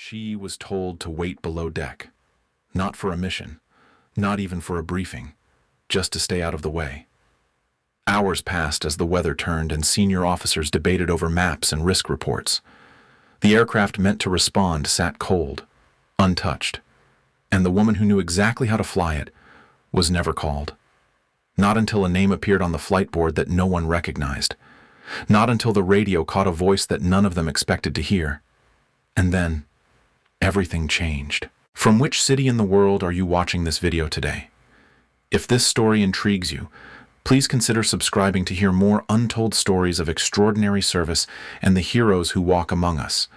She was told to wait below deck, not for a mission, not even for a briefing, just to stay out of the way. Hours passed as the weather turned and senior officers debated over maps and risk reports. The aircraft meant to respond sat cold, untouched, and the woman who knew exactly how to fly it was never called. Not until a name appeared on the flight board that no one recognized. Not until the radio caught a voice that none of them expected to hear. And then, everything changed. From which city in the world are you watching this video today? If this story intrigues you, please consider subscribing to hear more untold stories of extraordinary service and the heroes who walk among us,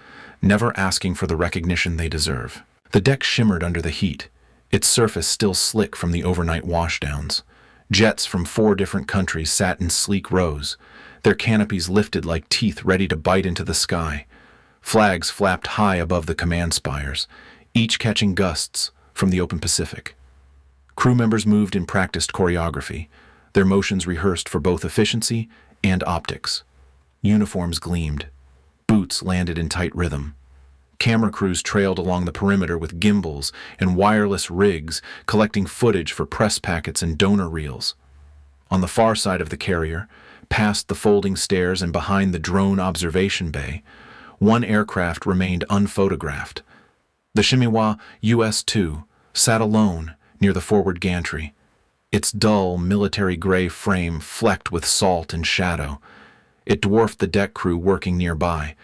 never asking for the recognition they deserve. The deck shimmered under the heat, its surface still slick from the overnight washdowns. Jets from 4 different countries sat in sleek rows, their canopies lifted like teeth ready to bite into the sky. Flags flapped high above the command spires, each catching gusts from the open Pacific. Crew members moved in practiced choreography, their motions rehearsed for both efficiency and optics. Uniforms gleamed. Boots landed in tight rhythm. Camera crews trailed along the perimeter with gimbals and wireless rigs, collecting footage for press packets and donor reels. On the far side of the carrier, past the folding stairs and behind the drone observation bay, one aircraft remained unphotographed. The Chimiwa US-2 sat alone near the forward gantry, its dull, military gray frame flecked with salt and shadow. It dwarfed the deck crew working nearby,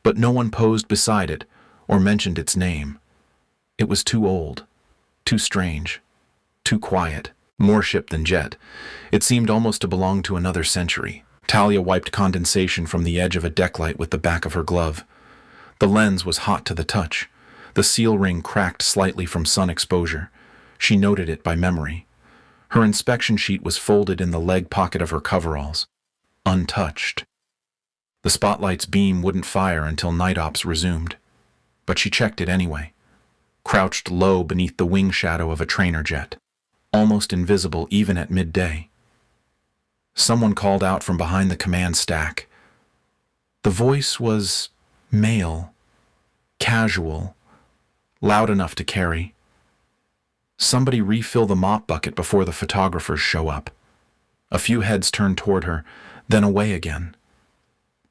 but no one posed beside it or mentioned its name. It was too old, too strange, too quiet. More ship than jet. It seemed almost to belong to another century. Talia wiped condensation from the edge of a deck light with the back of her glove. The lens was hot to the touch. The seal ring cracked slightly from sun exposure. She noted it by memory. Her inspection sheet was folded in the leg pocket of her coveralls, untouched. The spotlight's beam wouldn't fire until night ops resumed, but she checked it anyway, crouched low beneath the wing shadow of a trainer jet, almost invisible even at midday. Someone called out from behind the command stack. The voice was male, casual, loud enough to carry. Somebody refill the mop bucket before the photographers show up. A few heads turned toward her, then away again.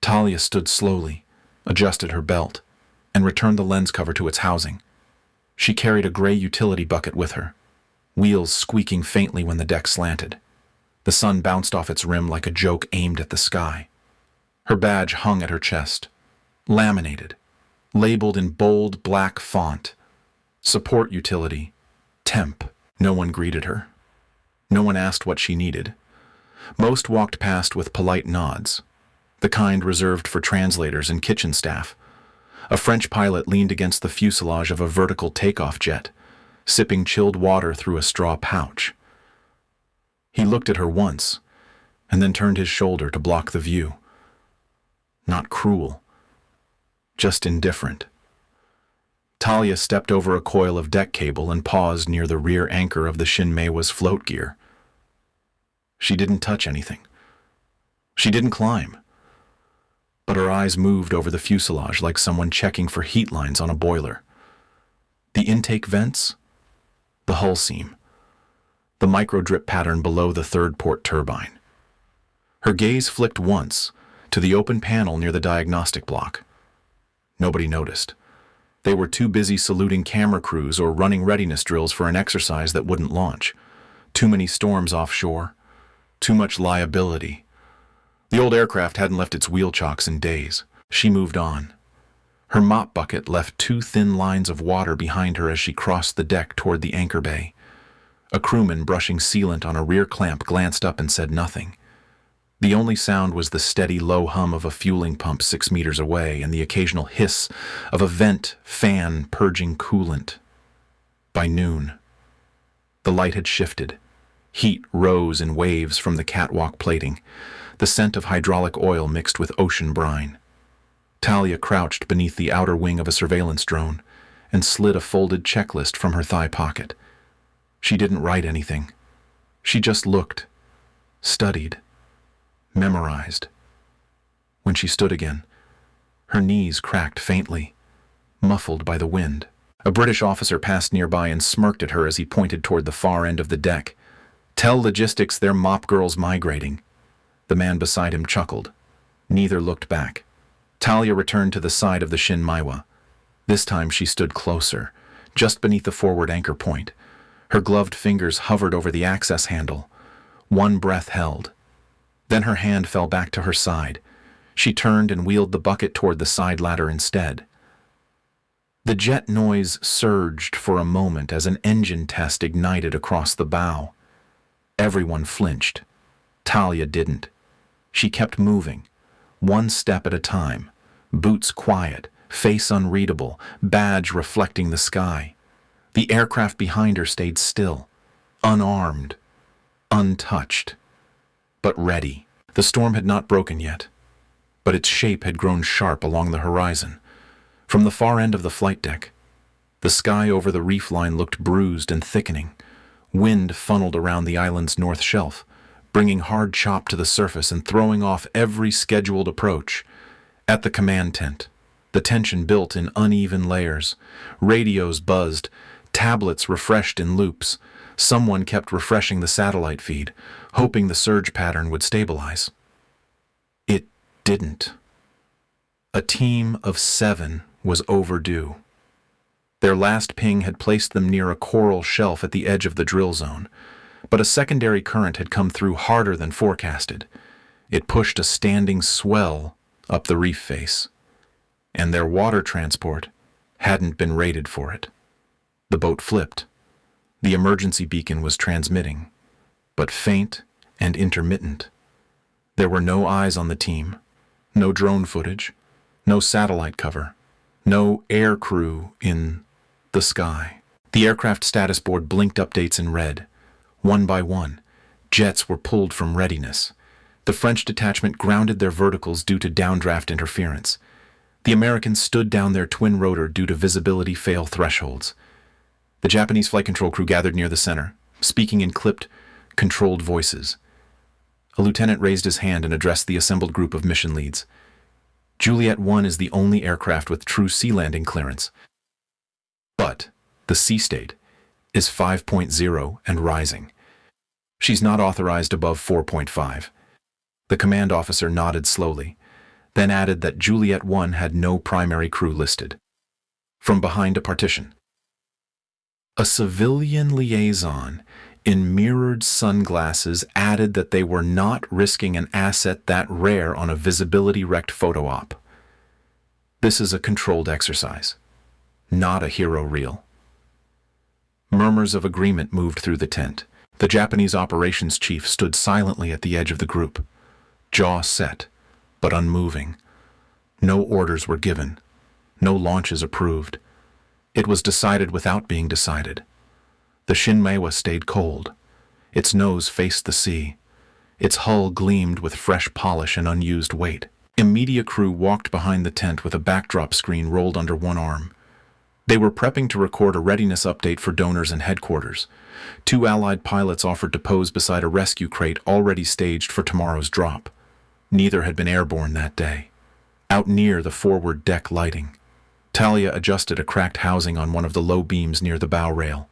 Talia stood slowly, adjusted her belt, and returned the lens cover to its housing. She carried a gray utility bucket with her, wheels squeaking faintly when the deck slanted. The sun bounced off its rim like a joke aimed at the sky. Her badge hung at her chest, laminated, labeled in bold black font. Support utility, temp. No one greeted her. No one asked what she needed. Most walked past with polite nods, the kind reserved for translators and kitchen staff. A French pilot leaned against the fuselage of a vertical takeoff jet, sipping chilled water through a straw pouch. He looked at her once, and then turned his shoulder to block the view. Not cruel, just indifferent. Talia stepped over a coil of deck cable and paused near the rear anchor of the Shinmeiwa's float gear. She didn't touch anything. She didn't climb. But her eyes moved over the fuselage like someone checking for heat lines on a boiler. The intake vents, the hull seam, the micro-drip pattern below the third port turbine. Her gaze flicked once to the open panel near the diagnostic block. Nobody noticed. They were too busy saluting camera crews or running readiness drills for an exercise that wouldn't launch. Too many storms offshore. Too much liability. The old aircraft hadn't left its wheel chocks in days. She moved on. Her mop bucket left 2 thin lines of water behind her as she crossed the deck toward the anchor bay. A crewman brushing sealant on a rear clamp glanced up and said nothing. The only sound was the steady low hum of a fueling pump 6 meters away and the occasional hiss of a vent fan purging coolant. By noon, the light had shifted. Heat rose in waves from the catwalk plating, the scent of hydraulic oil mixed with ocean brine. Talia crouched beneath the outer wing of a surveillance drone and slid a folded checklist from her thigh pocket. She didn't write anything. She just looked, studied, memorized. When she stood again, her knees cracked faintly. muffled by the wind. A British officer passed nearby and smirked at her as he pointed toward the far end of the deck. "Tell logistics their mop girl's migrating." The man beside him chuckled. Neither looked back. Talia returned to the side of the Shin Maiwa. This time she stood closer, just beneath the forward anchor point. Her gloved fingers hovered over the access handle. One breath held. Then her hand fell back to her side. She turned and wheeled the bucket toward the side ladder instead. The jet noise surged for a moment as an engine test ignited across the bow. Everyone flinched. Talia didn't. She kept moving, one step at a time, boots quiet, face unreadable, badge reflecting the sky. The aircraft behind her stayed still, unarmed, untouched, but ready. The storm had not broken yet, but its shape had grown sharp along the horizon. From the far end of the flight deck, the sky over the reef line looked bruised and thickening. Wind funneled around the island's north shelf, bringing hard chop to the surface and throwing off every scheduled approach. At the command tent, the tension built in uneven layers. Radios buzzed, tablets refreshed in loops. Someone kept refreshing the satellite feed, hoping the surge pattern would stabilize. It didn't. A team of 7 was overdue. Their last ping had placed them near a coral shelf at the edge of the drill zone, but a secondary current had come through harder than forecasted. It pushed a standing swell up the reef face, and their water transport hadn't been rated for it. The boat flipped. The emergency beacon was transmitting, but faint and intermittent. There were no eyes on the team, no drone footage, no satellite cover, no air crew in the sky. The aircraft status board blinked updates in red. One by one, jets were pulled from readiness. The French detachment grounded their verticals due to downdraft interference. The Americans stood down their twin rotor due to visibility fail thresholds. The Japanese flight control crew gathered near the center, speaking in clipped, controlled voices. A lieutenant raised his hand and addressed the assembled group of mission leads. Juliet 1 is the only aircraft with true sea landing clearance. But the sea state is 5.0 and rising. She's not authorized above 4.5. The command officer nodded slowly, then added that Juliet 1 had no primary crew listed. From behind a partition, a civilian liaison in mirrored sunglasses added that they were not risking an asset that rare on a visibility-wrecked photo op. This is a controlled exercise, not a hero reel. Murmurs of agreement moved through the tent. The Japanese operations chief stood silently at the edge of the group, jaw set, but unmoving. No orders were given, no launches approved. It was decided without being decided. The Shin Maiwa stayed cold. Its nose faced the sea. Its hull gleamed with fresh polish and unused weight. A media crew walked behind the tent with a backdrop screen rolled under one arm. They were prepping to record a readiness update for donors and headquarters. 2 Allied pilots offered to pose beside a rescue crate already staged for tomorrow's drop. Neither had been airborne that day. Out near the forward deck lighting, Talia adjusted a cracked housing on one of the low beams near the bow rail.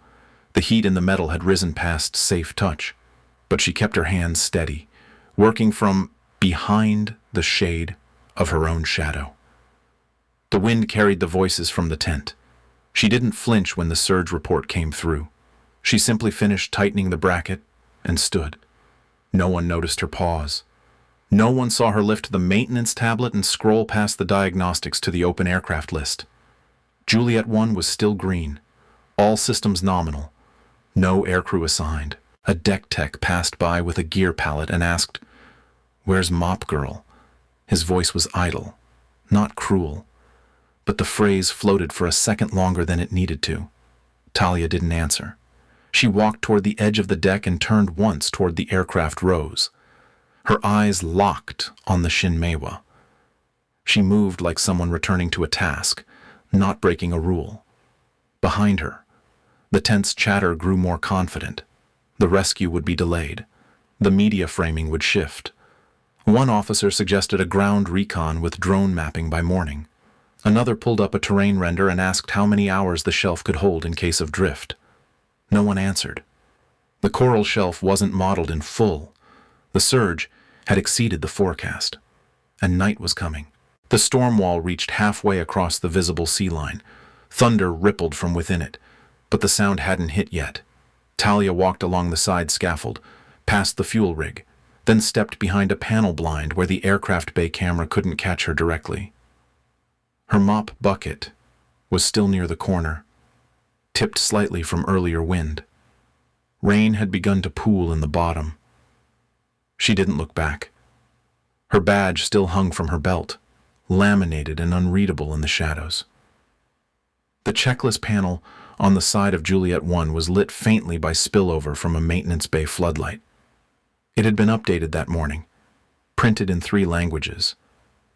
The heat in the metal had risen past safe touch, but she kept her hands steady, working from behind the shade of her own shadow. The wind carried the voices from the tent. She didn't flinch when the surge report came through. She simply finished tightening the bracket and stood. No one noticed her pause. No one saw her lift the maintenance tablet and scroll past the diagnostics to the open aircraft list. Juliet 1 was still green, all systems nominal, no aircrew assigned. A deck tech passed by with a gear pallet and asked, "Where's Mop Girl?" His voice was idle, not cruel, but the phrase floated for a second longer than it needed to. Talia didn't answer. She walked toward the edge of the deck and turned once toward the aircraft rows. Her eyes locked on the Shin Maiwa. She moved like someone returning to a task, not breaking a rule. Behind her, the tent's chatter grew more confident. The rescue would be delayed. The media framing would shift. One officer suggested a ground recon with drone mapping by morning. Another pulled up a terrain render and asked how many hours the shelf could hold in case of drift. No one answered. The coral shelf wasn't modeled in full. The surge had exceeded the forecast, and night was coming. The storm wall reached halfway across the visible sea line. Thunder rippled from within it, but the sound hadn't hit yet. Talia walked along the side scaffold, past the fuel rig, then stepped behind a panel blind where the aircraft bay camera couldn't catch her directly. Her mop bucket was still near the corner, tipped slightly from earlier wind. Rain had begun to pool in the bottom. She didn't look back. Her badge still hung from her belt, laminated and unreadable in the shadows. The checklist panel on the side of Juliet 1 was lit faintly by spillover from a maintenance bay floodlight. It had been updated that morning, printed in 3 languages,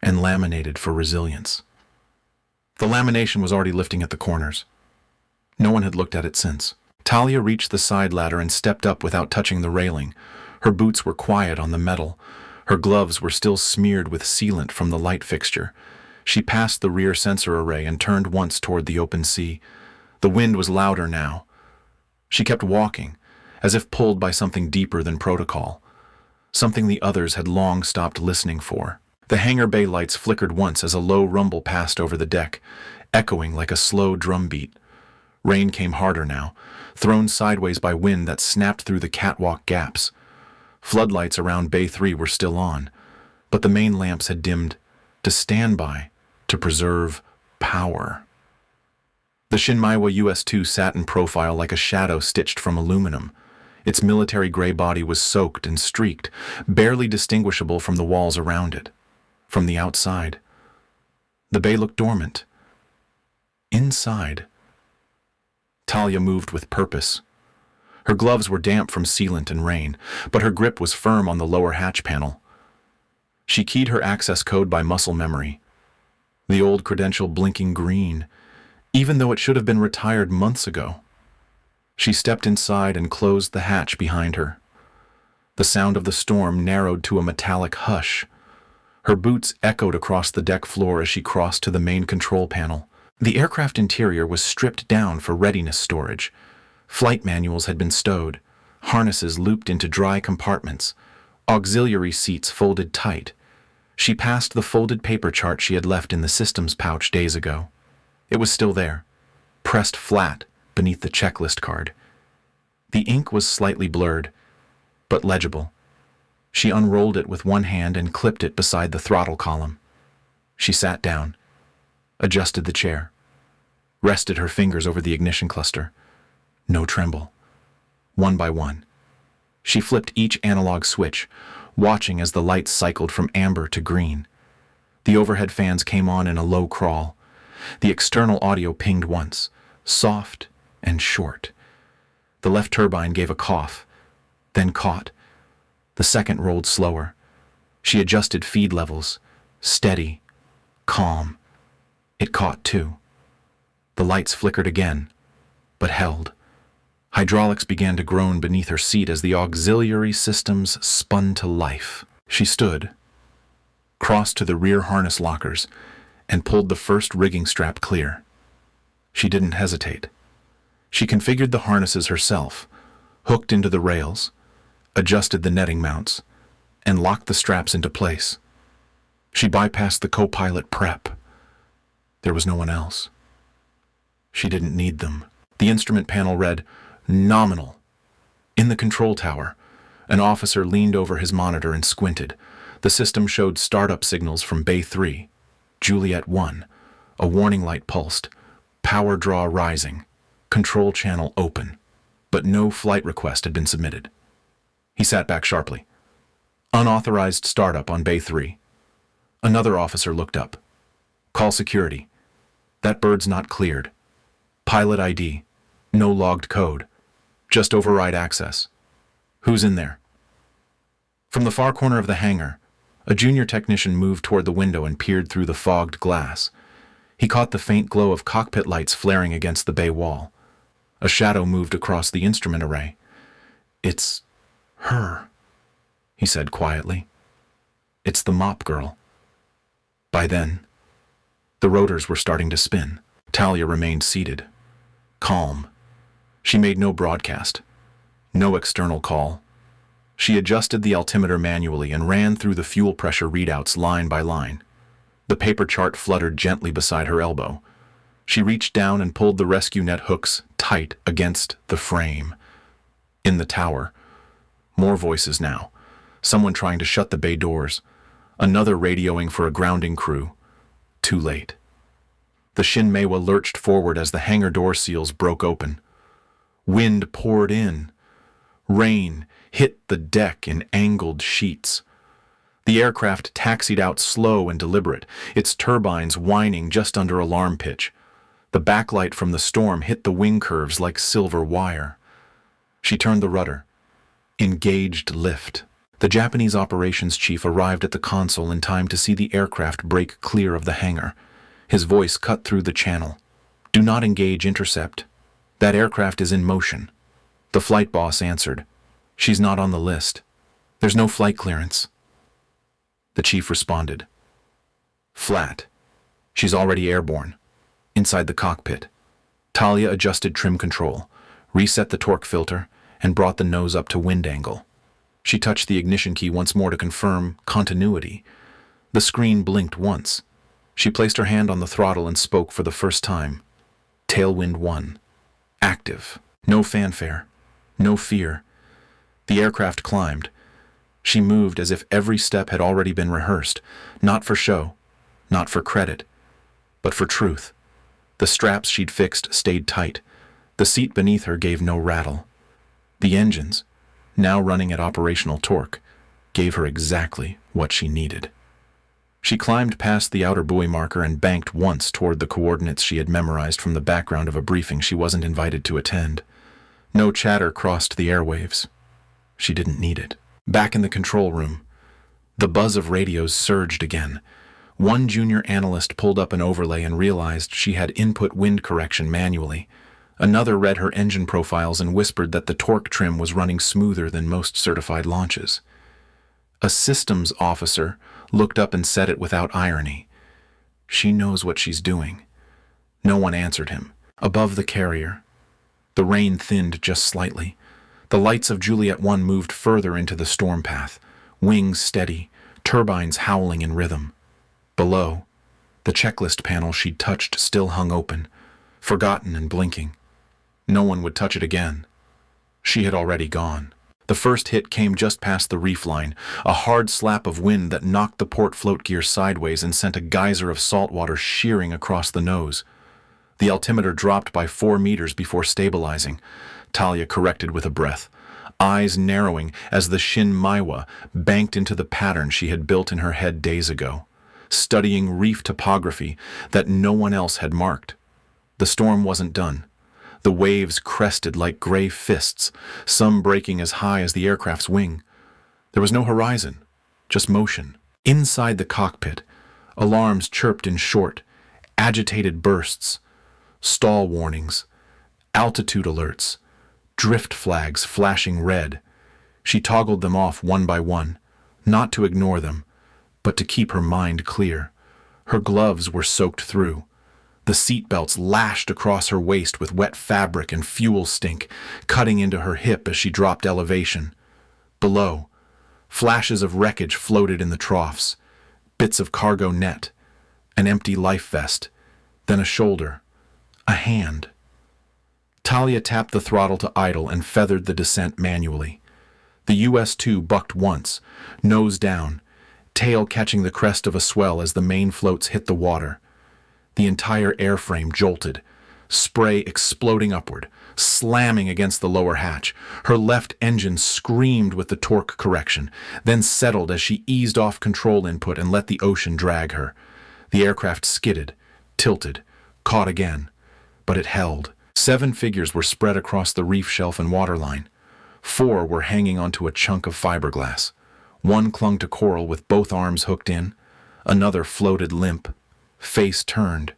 and laminated for resilience. The lamination was already lifting at the corners. No one had looked at it since. Talia reached the side ladder and stepped up without touching the railing. Her boots were quiet on the metal. Her gloves were still smeared with sealant from the light fixture. She passed the rear sensor array and turned once toward the open sea. The wind was louder now. She kept walking, as if pulled by something deeper than protocol, something the others had long stopped listening for. The hangar bay lights flickered once as a low rumble passed over the deck, echoing like a slow drumbeat. Rain came harder now, thrown sideways by wind that snapped through the catwalk gaps. Floodlights around Bay 3 were still on, but the main lamps had dimmed to standby, to preserve power. The Shinmaiwa US-2 sat in profile like a shadow stitched from aluminum. Its military gray body was soaked and streaked, barely distinguishable from the walls around it. From the outside, the bay looked dormant. Inside, Talia moved with purpose. Her gloves were damp from sealant and rain, but her grip was firm on the lower hatch panel. She keyed her access code by muscle memory, the old credential blinking green, even though it should have been retired months ago. She stepped inside and closed the hatch behind her. The sound of the storm narrowed to a metallic hush. Her boots echoed across the deck floor as she crossed to the main control panel. The aircraft interior was stripped down for readiness storage. Flight manuals had been stowed, harnesses looped into dry compartments, auxiliary seats folded tight. She passed the folded paper chart she had left in the systems pouch days ago. It was still there, pressed flat beneath the checklist card. The ink was slightly blurred, but legible. She unrolled it with one hand and clipped it beside the throttle column. She sat down, adjusted the chair, rested her fingers over the ignition cluster. No tremble. One by one, she flipped each analog switch, watching as the lights cycled from amber to green. The overhead fans came on in a low crawl. The external audio pinged once, soft and short. The left turbine gave a cough, then caught. The second rolled slower. She adjusted feed levels, steady, calm. It caught too. The lights flickered again, but held. Hydraulics began to groan beneath her seat as the auxiliary systems spun to life. She stood, crossed to the rear harness lockers, and pulled the first rigging strap clear. She didn't hesitate. She configured the harnesses herself, hooked into the rails, adjusted the netting mounts, and locked the straps into place. She bypassed the co-pilot prep. There was no one else. She didn't need them. The instrument panel read, "Nominal." In the control tower, an officer leaned over his monitor and squinted. The system showed startup signals from Bay 3, Juliet 1. A warning light pulsed, power draw rising, control channel open, but no flight request had been submitted. He sat back sharply. Unauthorized startup on Bay 3. Another officer looked up. Call security. That bird's not cleared. Pilot ID. No logged code. Just override access. Who's in there? From the far corner of the hangar, a junior technician moved toward the window and peered through the fogged glass. He caught the faint glow of cockpit lights flaring against the bay wall. A shadow moved across the instrument array. "It's her," he said quietly. "It's the mop girl." By then, The rotors were starting to spin. Talia remained seated, calm. She made no broadcast, no external call. She adjusted the altimeter manually and ran through the fuel pressure readouts line by line. The paper chart fluttered gently beside her elbow. She reached down and pulled the rescue net hooks tight against the frame. In the tower, more voices now. Someone trying to shut the bay doors. Another radioing for a grounding crew. Too late. The Shinmewa lurched forward as the hangar door seals broke open. Wind poured in. Rain hit the deck in angled sheets. The aircraft taxied out slow and deliberate, its turbines whining just under alarm pitch. The backlight from the storm hit the wing curves like silver wire. She turned the rudder. Engaged lift. The Japanese operations chief arrived at the console in time to see the aircraft break clear of the hangar. His voice cut through the channel. "Do not engage intercept. That aircraft is in motion." The flight boss answered. "She's not on the list. There's no flight clearance." The chief responded. "Flat. She's already airborne." Inside the cockpit, Talia adjusted trim control, reset the torque filter, and brought the nose up to wind angle. She touched the ignition key once more to confirm continuity. The screen blinked once. She placed her hand on the throttle and spoke for the first time. Tailwind 1. Active. No fanfare. No fear. The aircraft climbed. She moved as if every step had already been rehearsed, not for show, not for credit, but for truth. The straps she'd fixed stayed tight. The seat beneath her gave no rattle. The engines, now running at operational torque, gave her exactly what she needed. She climbed past the outer buoy marker and banked once toward the coordinates she had memorized from the background of a briefing she wasn't invited to attend. No chatter crossed the airwaves. She didn't need it. Back in the control room, the buzz of radios surged again. One junior analyst pulled up an overlay and realized she had input wind correction manually. Another read her engine profiles and whispered that the torque trim was running smoother than most certified launches. A systems officer looked up and said it without irony. "She knows what she's doing." No one answered him. Above the carrier, the rain thinned just slightly. The lights of Juliet 1 moved further into the storm path, wings steady, turbines howling in rhythm. Below, the checklist panel she'd touched still hung open, forgotten and blinking. No one would touch it again. She had already gone. The first hit came just past the reef line, a hard slap of wind that knocked the port float gear sideways and sent a geyser of salt water shearing across the nose. The altimeter dropped by 4 meters before stabilizing. Talia corrected with a breath, eyes narrowing as the Shinmewa banked into the pattern she had built in her head days ago, studying reef topography that no one else had marked. The storm wasn't done. The waves crested like gray fists, some breaking as high as the aircraft's wing. There was no horizon, just motion. Inside the cockpit, alarms chirped in short, agitated bursts, stall warnings, altitude alerts, drift flags flashing red. She toggled them off one by one, not to ignore them, but to keep her mind clear. Her gloves were soaked through. The seatbelts lashed across her waist with wet fabric and fuel stink, cutting into her hip as she dropped elevation. Below, flashes of wreckage floated in the troughs, bits of cargo net, an empty life vest, then a shoulder, a hand. Talia tapped the throttle to idle and feathered the descent manually. The US-2 bucked once, nose down, tail catching the crest of a swell as the main floats hit the water. The entire airframe jolted, spray exploding upward, slamming against the lower hatch. Her left engine screamed with the torque correction, then settled as she eased off control input and let the ocean drag her. The aircraft skidded, tilted, caught again, but it held. 7 figures were spread across the reef shelf and waterline. 4 were hanging onto a chunk of fiberglass. 1 clung to coral with both arms hooked in. Another floated limp, face turned.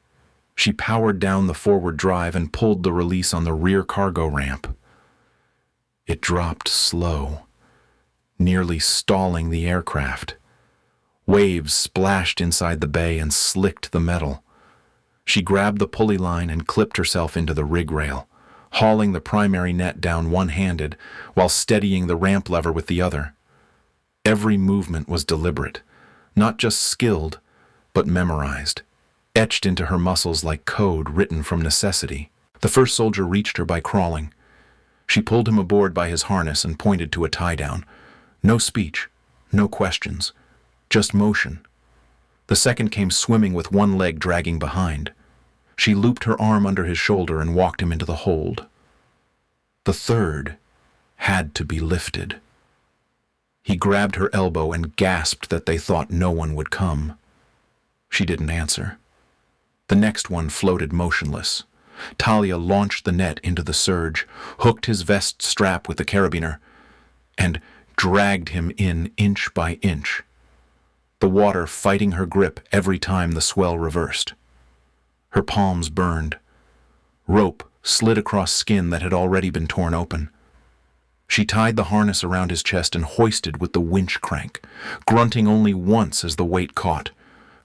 She powered down the forward drive and pulled the release on the rear cargo ramp. It dropped slow, nearly stalling the aircraft. Waves splashed inside the bay and slicked the metal. She grabbed the pulley line and clipped herself into the rig rail, hauling the primary net down one-handed while steadying the ramp lever with the other. Every movement was deliberate, not just skilled, but memorized, etched into her muscles like code written from necessity. The first soldier reached her by crawling. She pulled him aboard by his harness and pointed to a tie-down. No speech, no questions, just motion. The second came swimming with one leg dragging behind. She looped her arm under his shoulder and walked him into the hold. The third had to be lifted. He grabbed her elbow and gasped that they thought no one would come. She didn't answer. The next one floated motionless. Talia launched the net into the surge, hooked his vest strap with the carabiner, and dragged him in inch by inch, the water fighting her grip every time the swell reversed. Her palms burned. Rope slid across skin that had already been torn open. She tied the harness around his chest and hoisted with the winch crank, grunting only once as the weight caught.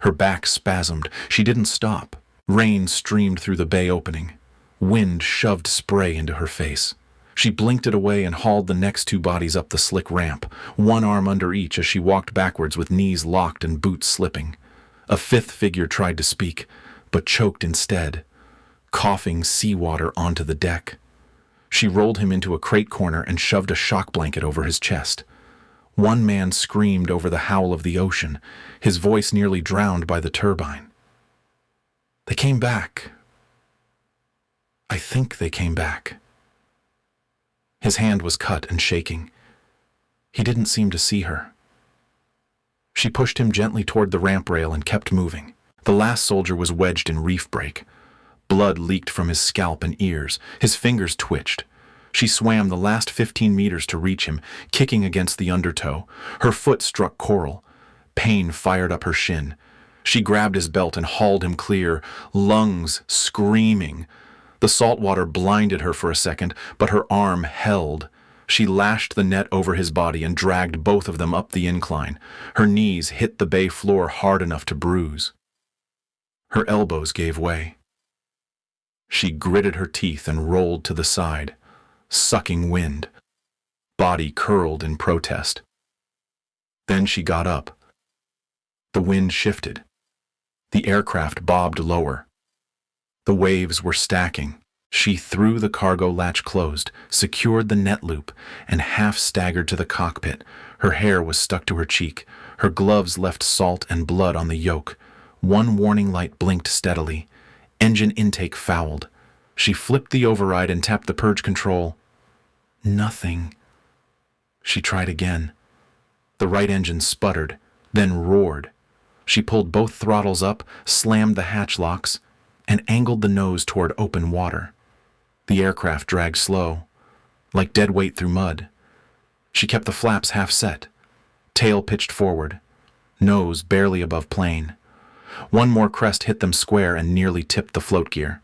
Her back spasmed. She didn't stop. Rain streamed through the bay opening. Wind shoved spray into her face. She blinked it away and hauled the next two bodies up the slick ramp, one arm under each as she walked backwards with knees locked and boots slipping. A fifth figure tried to speak, but choked instead, coughing seawater onto the deck. She rolled him into a crate corner and shoved a shock blanket over his chest. One man screamed over the howl of the ocean, his voice nearly drowned by the turbine. They came back. I think they came back. His hand was cut and shaking. He didn't seem to see her. She pushed him gently toward the ramp rail and kept moving. The last soldier was wedged in reef break. Blood leaked from his scalp and ears. His fingers twitched. She swam the last 15 meters to reach him, kicking against the undertow. Her foot struck coral. Pain fired up her shin. She grabbed his belt and hauled him clear, lungs screaming. The salt water blinded her for a second, but her arm held. She lashed the net over his body and dragged both of them up the incline. Her knees hit the bay floor hard enough to bruise. Her elbows gave way. She gritted her teeth and rolled to the side, sucking wind. Body curled in protest. Then she got up. The wind shifted. The aircraft bobbed lower. The waves were stacking. She threw the cargo latch closed, secured the net loop, and half staggered to the cockpit. Her hair was stuck to her cheek. Her gloves left salt and blood on the yoke. One warning light blinked steadily. Engine intake fouled. She flipped the override and tapped the purge control. Nothing. She tried again. The right engine sputtered, then roared. She pulled both throttles up, slammed the hatch locks, and angled the nose toward open water. The aircraft dragged slow, like dead weight through mud. She kept the flaps half set, tail pitched forward, nose barely above plane. One more crest hit them square and nearly tipped the float gear.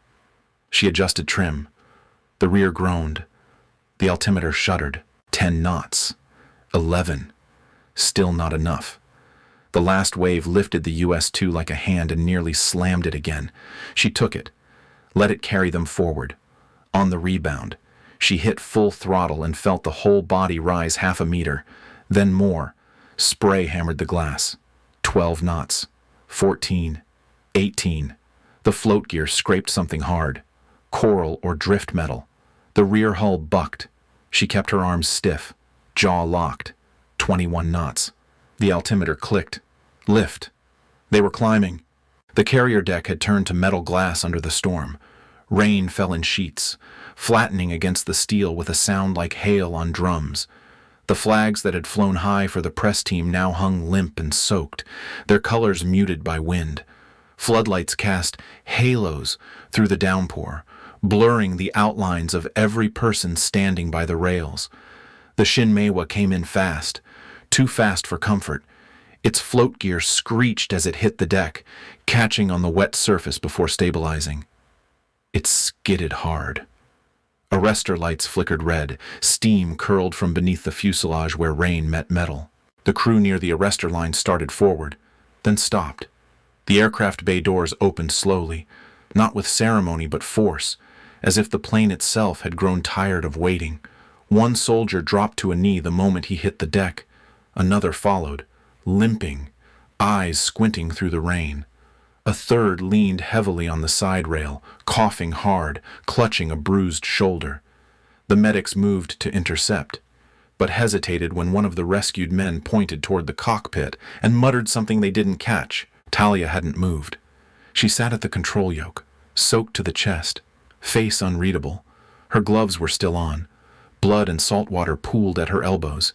She adjusted trim. The rear groaned. The altimeter shuddered. 10 knots. 11. Still not enough. The last wave lifted the US-2 like a hand and nearly slammed it again. She took it, let it carry them forward. On the rebound, she hit full throttle and felt the whole body rise half a meter, then more. Spray hammered the glass. 12 knots. 14. 18. The float gear scraped something hard. Coral or drift metal. The rear hull bucked. She kept her arms stiff, jaw locked. 21 knots. The altimeter clicked. Lift. They were climbing. The carrier deck had turned to metal glass under the storm. Rain fell in sheets, flattening against the steel with a sound like hail on drums. The flags that had flown high for the press team now hung limp and soaked, their colors muted by wind. Floodlights cast halos through the downpour, blurring the outlines of every person standing by the rails. The Shinmeiwa came in fast, too fast for comfort. Its float gear screeched as it hit the deck, catching on the wet surface before stabilizing. It skidded hard. Arrestor lights flickered red. Steam curled from beneath the fuselage where rain met metal. The crew near the arrestor line started forward, then stopped. The aircraft bay doors opened slowly. not with ceremony but force, as if the plane itself had grown tired of waiting. One soldier dropped to a knee the moment he hit the deck. Another followed, limping, eyes squinting through the rain. A third leaned heavily on the side rail, coughing hard, clutching a bruised shoulder. The medics moved to intercept, but hesitated when one of the rescued men pointed toward the cockpit and muttered something they didn't catch. Talia hadn't moved. She sat at the control yoke, soaked to the chest, face unreadable. Her gloves were still on. Blood and salt water pooled at her elbows.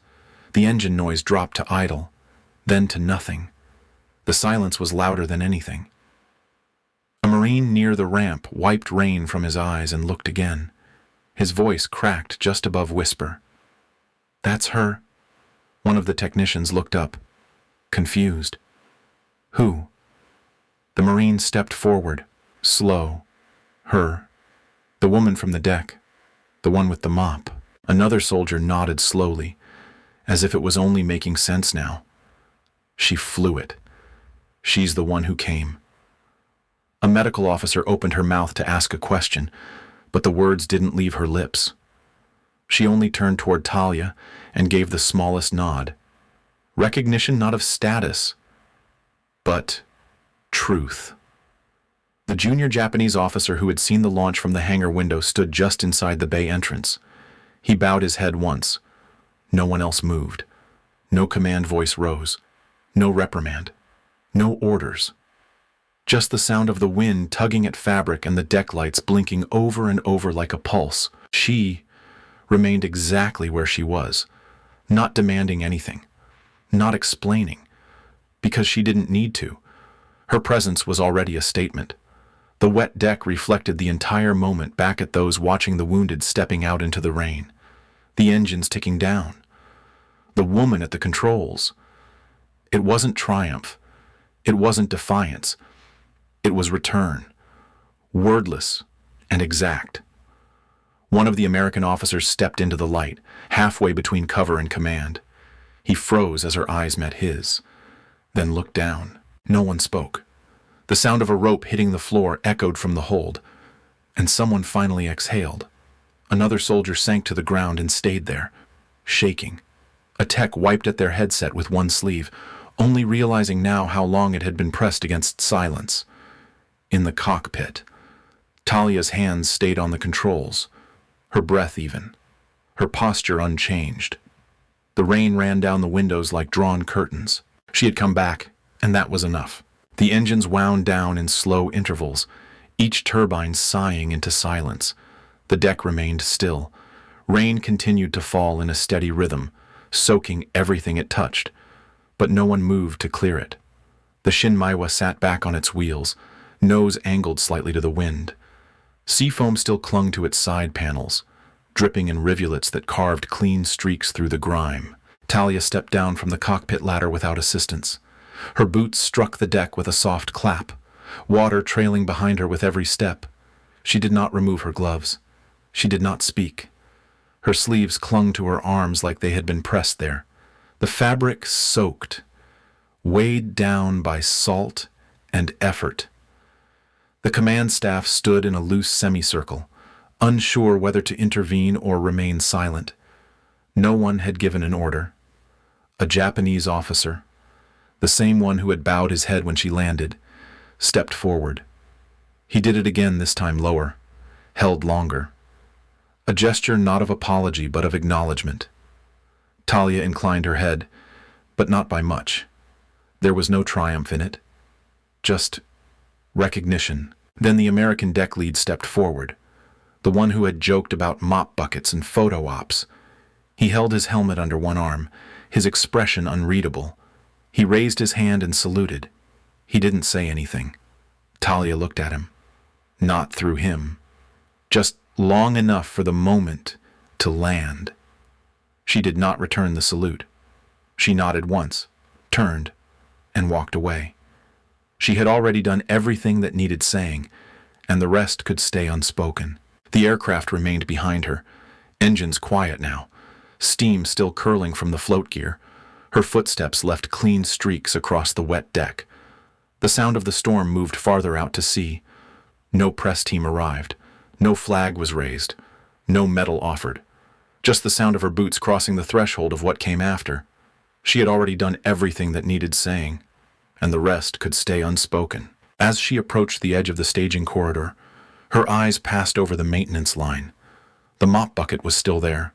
The engine noise dropped to idle, then to nothing. The silence was louder than anything. A Marine near the ramp wiped rain from his eyes and looked again. His voice cracked just above whisper. "That's her." One of the technicians looked up, confused. "Who?" The Marine stepped forward, slow. "Her. The woman from the deck. The one with the mop." Another soldier nodded slowly, as if it was only making sense now. "She flew it. She's the one who came." A medical officer opened her mouth to ask a question, but the words didn't leave her lips. She only turned toward Talia and gave the smallest nod. Recognition not of status, but truth. The junior Japanese officer who had seen the launch from the hangar window stood just inside the bay entrance. He bowed his head once. No one else moved. No command voice rose. No reprimand. No orders. Just the sound of the wind tugging at fabric and the deck lights blinking over and over like a pulse. She remained exactly where she was, not demanding anything, not explaining, because she didn't need to. Her presence was already a statement. The wet deck reflected the entire moment back at those watching the wounded stepping out into the rain. The engines ticking down. The woman at the controls. It wasn't triumph. It wasn't defiance. It was return. Wordless and exact. One of the American officers stepped into the light, halfway between cover and command. He froze as her eyes met his, then looked down. No one spoke. The sound of a rope hitting the floor echoed from the hold, and someone finally exhaled. Another soldier sank to the ground and stayed there, shaking. A tech wiped at their headset with one sleeve, only realizing now how long it had been pressed against silence. In the cockpit, Talia's hands stayed on the controls, her breath even, her posture unchanged. The rain ran down the windows like drawn curtains. She had come back, and that was enough. The engines wound down in slow intervals, each turbine sighing into silence. The deck remained still. Rain continued to fall in a steady rhythm, soaking everything it touched, but no one moved to clear it. The Shinmaiwa sat back on its wheels, nose angled slightly to the wind. Seafoam still clung to its side panels, dripping in rivulets that carved clean streaks through the grime. Talia stepped down from the cockpit ladder without assistance. Her boots struck the deck with a soft clap, water trailing behind her with every step. She did not remove her gloves. She did not speak. Her sleeves clung to her arms like they had been pressed there. The fabric soaked, weighed down by salt and effort. The command staff stood in a loose semicircle, unsure whether to intervene or remain silent. No one had given an order. A Japanese officer, the same one who had bowed his head when she landed, stepped forward. He did it again, this time lower, held longer. A gesture not of apology but of acknowledgement. Talia inclined her head, but not by much. There was no triumph in it. Just recognition. Then the American deck lead stepped forward, the one who had joked about mop buckets and photo ops. He held his helmet under one arm, his expression unreadable. He raised his hand and saluted. He didn't say anything. Talia looked at him. Not through him. Just long enough for the moment to land. She did not return the salute. She nodded once, turned, and walked away. She had already done everything that needed saying, and the rest could stay unspoken. The aircraft remained behind her, engines quiet now, steam still curling from the float gear. Her footsteps left clean streaks across the wet deck. The sound of the storm moved farther out to sea, No press team arrived. No flag was raised. No medal offered. Just the sound of her boots crossing the threshold of what came after. She had already done everything that needed saying, and the rest could stay unspoken. As she approached the edge of the staging corridor, her eyes passed over the maintenance line. The mop bucket was still there,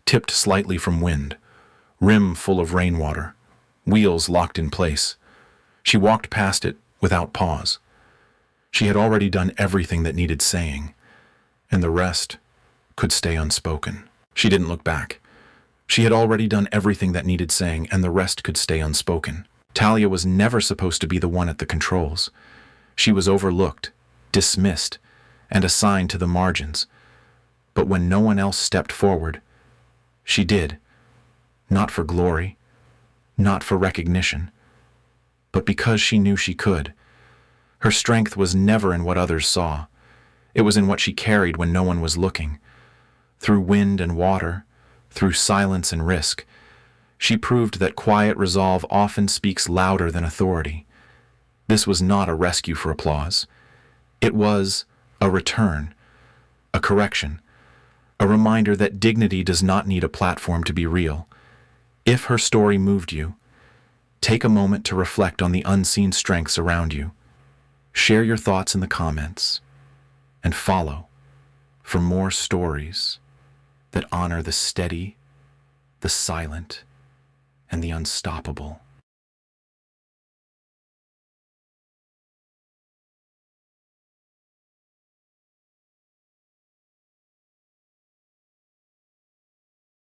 tipped slightly from wind, rim full of rainwater, wheels locked in place. She walked past it without pause. She had already done everything that needed saying, and the rest could stay unspoken. She didn't look back. She had already done everything that needed saying, and the rest could stay unspoken. Talia was never supposed to be the one at the controls. She was overlooked, dismissed, and assigned to the margins. But when no one else stepped forward, she did. Not for glory, not for recognition, but because she knew she could. Her strength was never in what others saw. It was in what she carried when no one was looking. Through wind and water, through silence and risk, she proved that quiet resolve often speaks louder than authority. This was not a rescue for applause. It was a return, a correction, a reminder that dignity does not need a platform to be real. If her story moved you, take a moment to reflect on the unseen strengths around you. Share your thoughts in the comments, and follow for more stories that honor the steady, the silent, and the unstoppable.